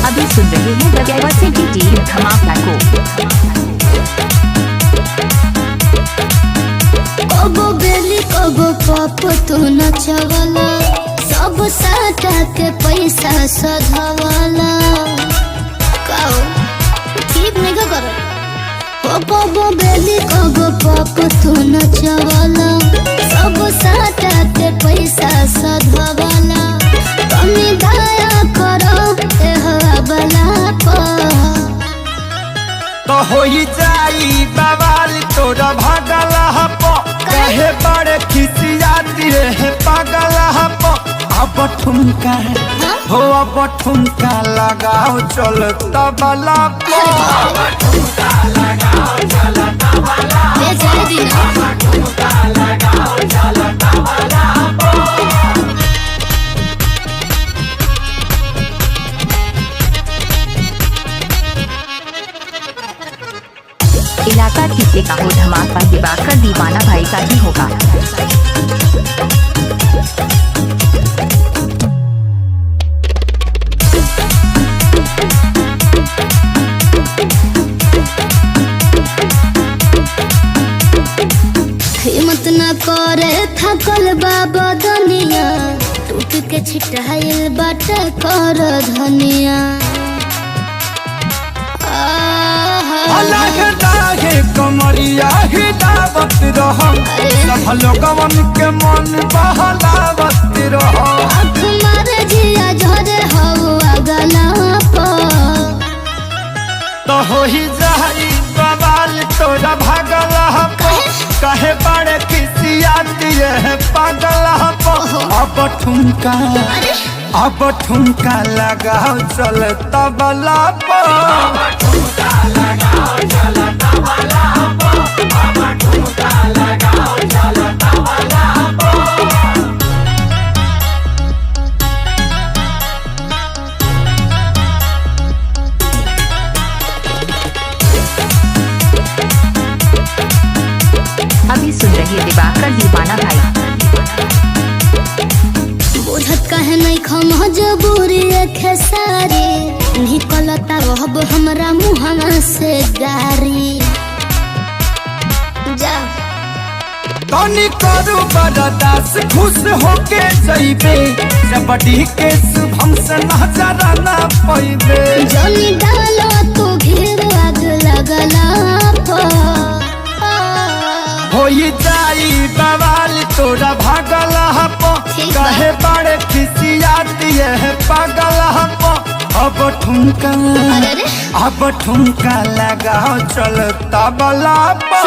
अभी सुन रहे हैं द टीम धमाका को। कबो बेली कबो पप तू नचवाला, सब साटा के पैसा सधवाला। काओ ठीक नहीं का करो। कबो बेली कबो पप तू नचवाला, सब साटा के पैसा सधवाला। कमी दया करो बला तो होई जाई बवाल तोरा भागला हप, कहे बड़े खिसियाती है पागला हप। अब ठुमका हो अब ठुमका लगाओ चल तबला पे। अब ठुमका लगाओ चल तबला पे। अब ठुमका लगाओ चल तबला पे। इलाका किसे का हो धमाका, दिवाकर दीवाना भाई का ही होगा। हिम्मत न करे थकल बाबा दुनिया, टूट के छिटाइल बाट कर धनिया। अलग दागे कमरिया ही दावत रहम, सब लोगवन के मन बहलावत रहम। आँख मारे जिया झरे हवा गला पर। तो होई जाई बवाल तोरा भागला हप, कहे बड़े खिसियाती है पागला हप। अब ठुमका अब ठुमका लगाओ चल तबला पे। अब ठुमका लगाओ चल तबला पे। अब ठुमका लगाओ चल तबला पे। अभी सुन रहे दिवाकर दीवाना भाई। बुझत कहे नहीं खम मजबूरी खेसारी, निकलता रहब हमरा मुहंगा से गारी। जा तनी करू बरदास खुश होके जइबे, जबड़ी के शुभम से नजर ना पैबे। जनी डालो तू घेर आग लगला होई जाई बवाल तोरा भागला हप, कहे बड़े खिसियाती है पागला हप। अब ठुमका अब ठुमका लगाओ चल तबला पे।